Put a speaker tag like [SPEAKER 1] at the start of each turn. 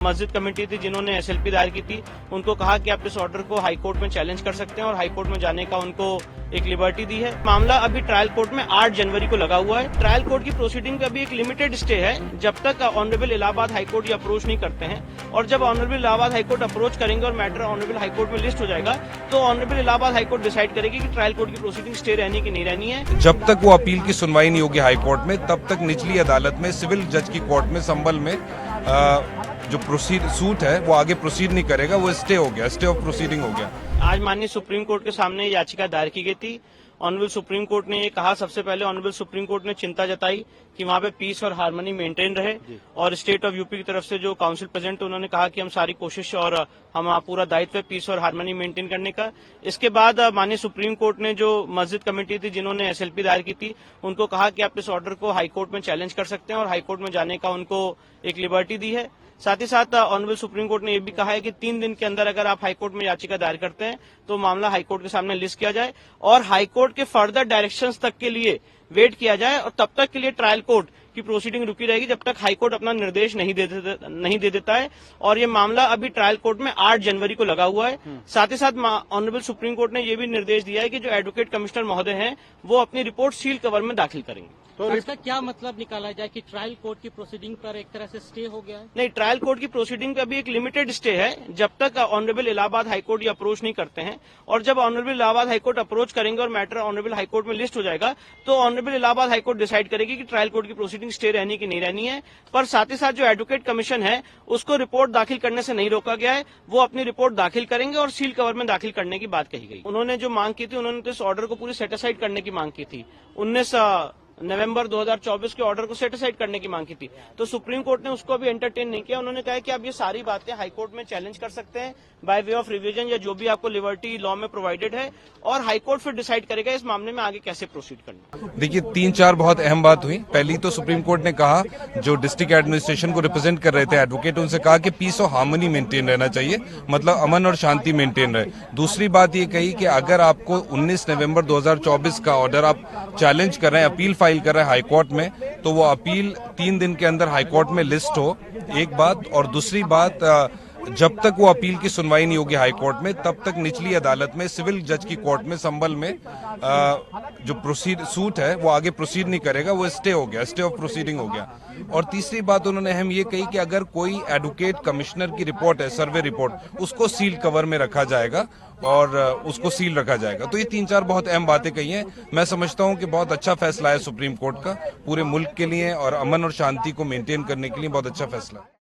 [SPEAKER 1] मस्जिद कमेटी थी जिन्होंने एसएलपी दायर की थी, उनको कहा कि आप इस ऑर्डर को हाई कोर्ट में चैलेंज कर सकते हैं और हाई कोर्ट में जाने का उनको एक लिबर्टी दी है। मामला अभी ट्रायल कोर्ट में 8 जनवरी को लगा हुआ है। ट्रायल कोर्ट की प्रोसीडिंग का भी एक लिमिटेड स्टे है जब तक ऑनरेबल इलाहाबाद हाईकोर्ट ये अप्रोच नहीं करते हैं, और जब ऑनरेबल इलाहाबाद हाईकोर्ट अप्रोच करेंगे और मैटर ऑनरेबल हाईकोर्ट में लिस्ट हो जाएगा तो ऑनरेबल इलाहाबाद हाईकोर्ट डिसाइड करेगी कि ट्रायल कोर्ट की प्रोसीडिंग स्टे रहनी की नहीं रहनी है।
[SPEAKER 2] जब तक वो अपील की सुनवाई नहीं होगी हाईकोर्ट में, तब तक निचली अदालत में सिविल जज की कोर्ट में संभल में जो सूट है वो आगे प्रोसीड नहीं करेगा, वो स्टे हो गया, स्टे ऑफ प्रोसीडिंग हो गया।
[SPEAKER 1] आज माननीय सुप्रीम कोर्ट के सामने याचिका दायर की गई थी। ऑनरेबल सुप्रीम कोर्ट ने ये कहा, सबसे पहले ऑनरेबल सुप्रीम कोर्ट ने चिंता जताई कि वहाँ पे पीस और हार्मनी मेंटेन रहे, और स्टेट ऑफ यूपी की तरफ से जो काउंसिल प्रेजेंट उन्होंने कहा कि हम सारी कोशिश और हम पूरा दायित्व है पीस और हार्मनी मेंटेन करने का। इसके बाद माननीय सुप्रीम कोर्ट ने जो मस्जिद कमेटी थी जिन्होंने एसएलपी दायर की थी, उनको कहा कि आप इस ऑर्डर को हाईकोर्ट में चैलेंज कर सकते हैं और हाईकोर्ट में जाने का उनको एक लिबर्टी दी है। साथ ही साथ ऑनरेबल सुप्रीम कोर्ट ने यह भी कहा है कि 3 दिन के अंदर अगर आप हाईकोर्ट में याचिका दायर करते हैं तो मामला हाईकोर्ट के सामने लिस्ट किया जाए और हाईकोर्ट के फर्दर डायरेक्शंस तक के लिए वेट किया जाए, और तब तक के लिए ट्रायल कोर्ट की प्रोसीडिंग रुकी रहेगी जब तक हाईकोर्ट अपना निर्देश नहीं दे देता है। और ये मामला अभी ट्रायल कोर्ट में 8 जनवरी को लगा हुआ है। साथ ही साथ ऑनरेबल सुप्रीम कोर्ट ने यह भी निर्देश दिया है कि जो एडवोकेट कमिश्नर महोदय हैं वो अपनी रिपोर्ट सील कवर में दाखिल करेंगे।
[SPEAKER 3] तो इसका क्या मतलब निकाला जाए कि ट्रायल कोर्ट की प्रोसीडिंग पर एक तरह से स्टे हो गया है?
[SPEAKER 1] नहीं, ट्रायल कोर्ट की प्रोसीडिंग का भी एक लिमिटेड स्टे है जब तक ऑनरेबल इलाहाबाद हाईकोर्ट ये अप्रोच नहीं करते हैं, और जब ऑनरेबल इलाहाबाद हाईकोर्ट अप्रोच करेंगे और मैटर ऑनरेबल हाईकोर्ट में लिस्ट हो जाएगा तो ऑनरेबल इलाहाबाद हाईकोर्ट डिसाइड करेगी कि ट्रायल कोर्ट की प्रोसीडिंग स्टे रहनी की नहीं रहनी है। पर साथ ही साथ जो एडवोकेट कमीशन है उसको रिपोर्ट दाखिल करने से नहीं रोका गया है, वो अपनी रिपोर्ट दाखिल करेंगे और सील कवर में दाखिल करने की बात कही गई। उन्होंने जो मांग की थी, उन्होंने तो इस ऑर्डर को पूरी सेटिस्फाइड करने की मांग की थी। 19 नवंबर 2024 के ऑर्डर को सेटिस्फाइड करने की मांग की थी, तो सुप्रीम कोर्ट ने उसको अभी एंटरटेन नहीं किया। उन्होंने कहा कि आप ये सारी बातें हाईकोर्ट में चैलेंज कर सकते हैं बाय वे ऑफ रिवीजन, या जो भी आपको लिबर्टी लॉ में प्रोवाइडेड है, और हाईकोर्ट फिर डिसाइड करेगा इस मामले में आगे कैसे प्रोसीड करना।
[SPEAKER 2] देखिए, 3-4 बहुत अहम बात हुई। पहली तो सुप्रीम कोर्ट ने कहा, जो डिस्ट्रिक्ट एडमिनिस्ट्रेशन को रिप्रेजेंट कर रहे थे एडवोकेट, उनसे कहा कि पीस और हार्मनी मेंटेन रहना चाहिए, मतलब अमन और शांति मेंटेन रहे। दूसरी बात ये कही कि अगर आपको 19 नवंबर 2024 का ऑर्डर आप चैलेंज कर रहे हैं, अपील फाइल कर रहे हैं हाईकोर्ट में, तो वो अपील 3 दिन के अंदर हाईकोर्ट में लिस्ट हो, एक बात। और दूसरी बात, जब तक वो अपील की सुनवाई नहीं होगी हाईकोर्ट में, तब तक निचली अदालत में सिविल जज की कोर्ट में संभल में जो सूट है वो आगे प्रोसीड नहीं करेगा, वो स्टे हो गया, स्टे ऑफ प्रोसीडिंग हो गया। और तीसरी बात उन्होंने अहम ये कही कि अगर कोई एडवोकेट कमिश्नर की रिपोर्ट है, सर्वे रिपोर्ट, उसको सील कवर में रखा जाएगा और उसको सील रखा जाएगा। तो ये 3-4 बहुत अहम बातें कही हैं। मैं समझता हूं कि बहुत अच्छा फैसला है सुप्रीम कोर्ट का, पूरे मुल्क के लिए और अमन और शांति को मेंटेन करने के लिए बहुत अच्छा फैसला है।